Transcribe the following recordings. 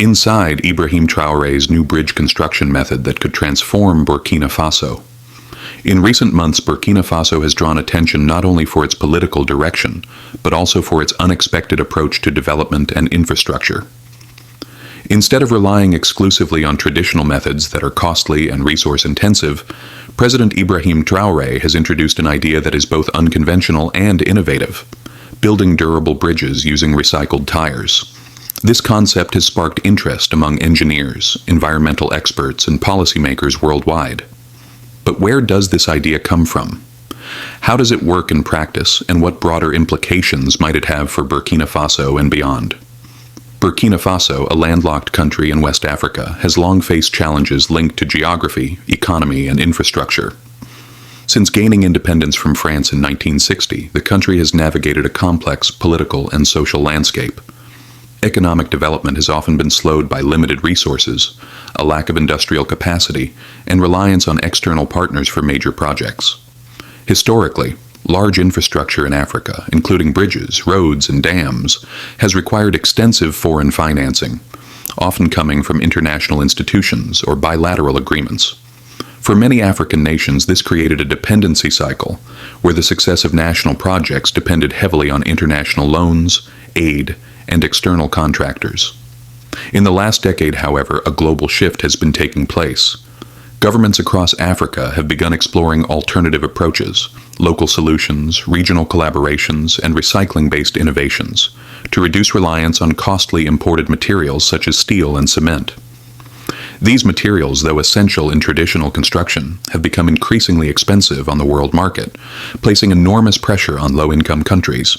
Inside Ibrahim Traoré's new bridge construction method that could transform Burkina Faso. In recent months, Burkina Faso has drawn attention not only for its political direction, but also for its unexpected approach to development and infrastructure. Instead of relying exclusively on traditional methods that are costly and resource-intensive, President Ibrahim Traoré has introduced an idea that is both unconventional and innovative: building durable bridges using recycled tires. This concept has sparked interest among engineers, environmental experts, and policymakers worldwide. But where does this idea come from? How does it work in practice, and what broader implications might it have for Burkina Faso and beyond? Burkina Faso, a landlocked country in West Africa, has long faced challenges linked to geography, economy, and infrastructure. Since gaining independence from France in 1960, the country has navigated a complex political and social landscape. Economic development has often been slowed by limited resources, a lack of industrial capacity, and reliance on external partners for major projects. Historically, large infrastructure in Africa, including bridges, roads, and dams, has required extensive foreign financing, often coming from international institutions or bilateral agreements. For many African nations, this created a dependency cycle, where the success of national projects depended heavily on international loans, aid, and external contractors. In the last decade, however, a global shift has been taking place. Governments across Africa have begun exploring alternative approaches, local solutions, regional collaborations, and recycling-based innovations to reduce reliance on costly imported materials such as steel and cement. These materials, though essential in traditional construction, have become increasingly expensive on the world market, placing enormous pressure on low-income countries.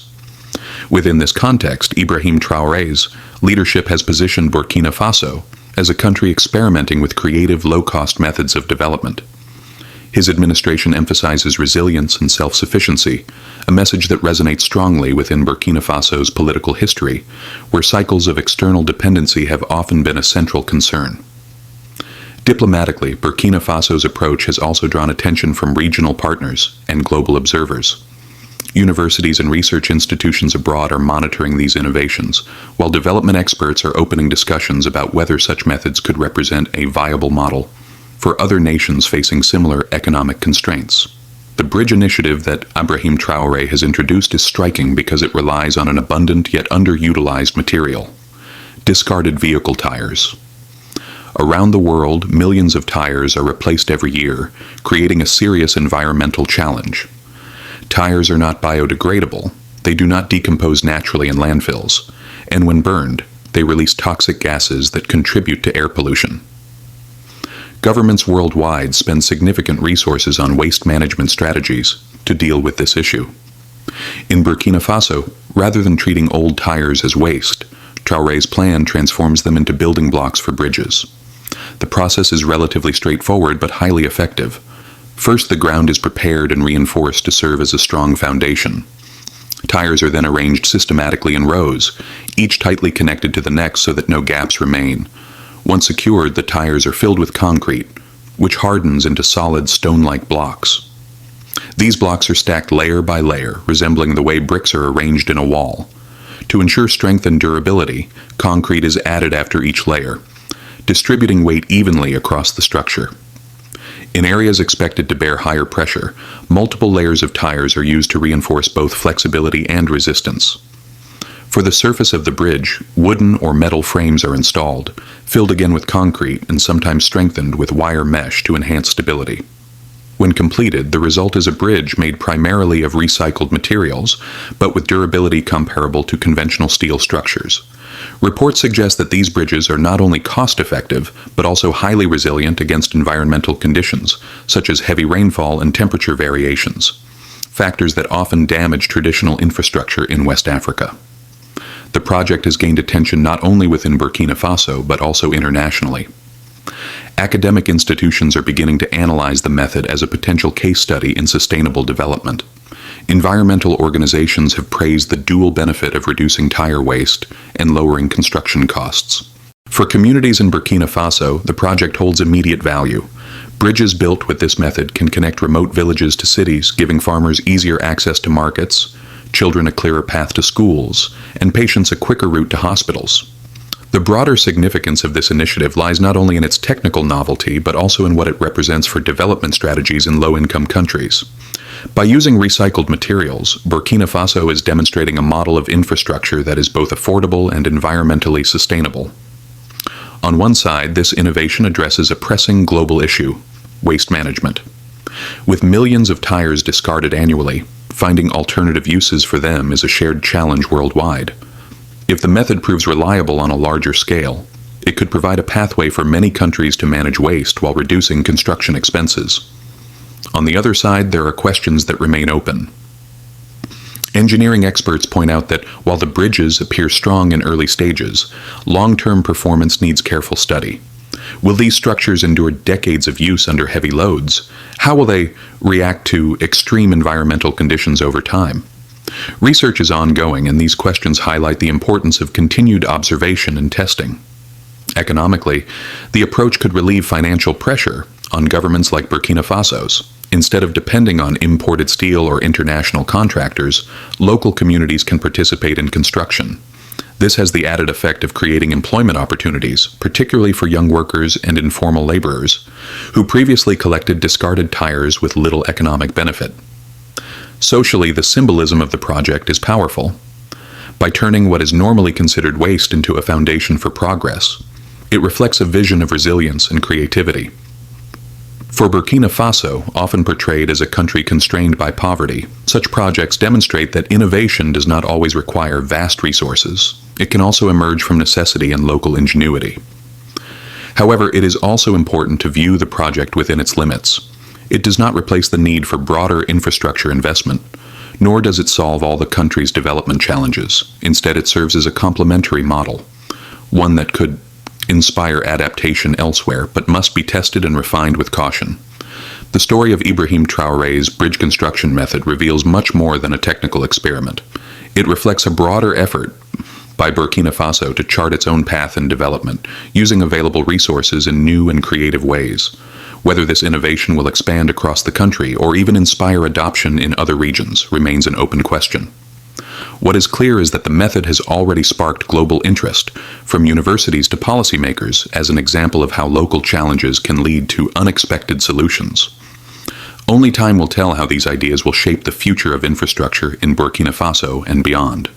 Within this context, Ibrahim Traoré's leadership has positioned Burkina Faso as a country experimenting with creative, low-cost methods of development. His administration emphasizes resilience and self-sufficiency, a message that resonates strongly within Burkina Faso's political history, where cycles of external dependency have often been a central concern. Diplomatically, Burkina Faso's approach has also drawn attention from regional partners and global observers. Universities and research institutions abroad are monitoring these innovations, while development experts are opening discussions about whether such methods could represent a viable model for other nations facing similar economic constraints. The bridge initiative that Ibrahim Traoré has introduced is striking because it relies on an abundant yet underutilized material: discarded vehicle tires. Around the world, millions of tires are replaced every year, creating a serious environmental challenge. Tires are not biodegradable, they do not decompose naturally in landfills, and when burned, they release toxic gases that contribute to air pollution. Governments worldwide spend significant resources on waste management strategies to deal with this issue. In Burkina Faso, rather than treating old tires as waste, Traoré's plan transforms them into building blocks for bridges. The process is relatively straightforward but highly effective. First, the ground is prepared and reinforced to serve as a strong foundation. Tires are then arranged systematically in rows, each tightly connected to the next so that no gaps remain. Once secured, the tires are filled with concrete, which hardens into solid stone-like blocks. These blocks are stacked layer by layer, resembling the way bricks are arranged in a wall. To ensure strength and durability, concrete is added after each layer, distributing weight evenly across the structure. In areas expected to bear higher pressure, multiple layers of tires are used to reinforce both flexibility and resistance. For the surface of the bridge, wooden or metal frames are installed, filled again with concrete and sometimes strengthened with wire mesh to enhance stability. When completed, the result is a bridge made primarily of recycled materials, but with durability comparable to conventional steel structures. Reports suggest that these bridges are not only cost-effective, but also highly resilient against environmental conditions, such as heavy rainfall and temperature variations, factors that often damage traditional infrastructure in West Africa. The project has gained attention not only within Burkina Faso, but also internationally. Academic institutions are beginning to analyze the method as a potential case study in sustainable development. Environmental organizations have praised the dual benefit of reducing tire waste and lowering construction costs. For communities in Burkina Faso, the project holds immediate value. Bridges built with this method can connect remote villages to cities, giving farmers easier access to markets, children a clearer path to schools, and patients a quicker route to hospitals. The broader significance of this initiative lies not only in its technical novelty, but also in what it represents for development strategies in low-income countries. By using recycled materials, Burkina Faso is demonstrating a model of infrastructure that is both affordable and environmentally sustainable. On one side, this innovation addresses a pressing global issue: waste management. With millions of tires discarded annually, finding alternative uses for them is a shared challenge worldwide. If the method proves reliable on a larger scale, it could provide a pathway for many countries to manage waste while reducing construction expenses. On the other side, there are questions that remain open. Engineering experts point out that while the bridges appear strong in early stages, long-term performance needs careful study. Will these structures endure decades of use under heavy loads? How will they react to extreme environmental conditions over time? Research is ongoing, and these questions highlight the importance of continued observation and testing. Economically, the approach could relieve financial pressure on governments like Burkina Faso's. Instead of depending on imported steel or international contractors, local communities can participate in construction. This has the added effect of creating employment opportunities, particularly for young workers and informal laborers, who previously collected discarded tires with little economic benefit. Socially, the symbolism of the project is powerful. By turning what is normally considered waste into a foundation for progress, it reflects a vision of resilience and creativity. For Burkina Faso, often portrayed as a country constrained by poverty, such projects demonstrate that innovation does not always require vast resources. It can also emerge from necessity and local ingenuity. However, it is also important to view the project within its limits. It does not replace the need for broader infrastructure investment, nor does it solve all the country's development challenges. Instead, it serves as a complementary model, one that could inspire adaptation elsewhere, but must be tested and refined with caution. The story of Ibrahim Traoré's bridge construction method reveals much more than a technical experiment. It reflects a broader effort by Burkina Faso to chart its own path in development, using available resources in new and creative ways. Whether this innovation will expand across the country or even inspire adoption in other regions remains an open question. What is clear is that the method has already sparked global interest, from universities to policymakers, as an example of how local challenges can lead to unexpected solutions. Only time will tell how these ideas will shape the future of infrastructure in Burkina Faso and beyond.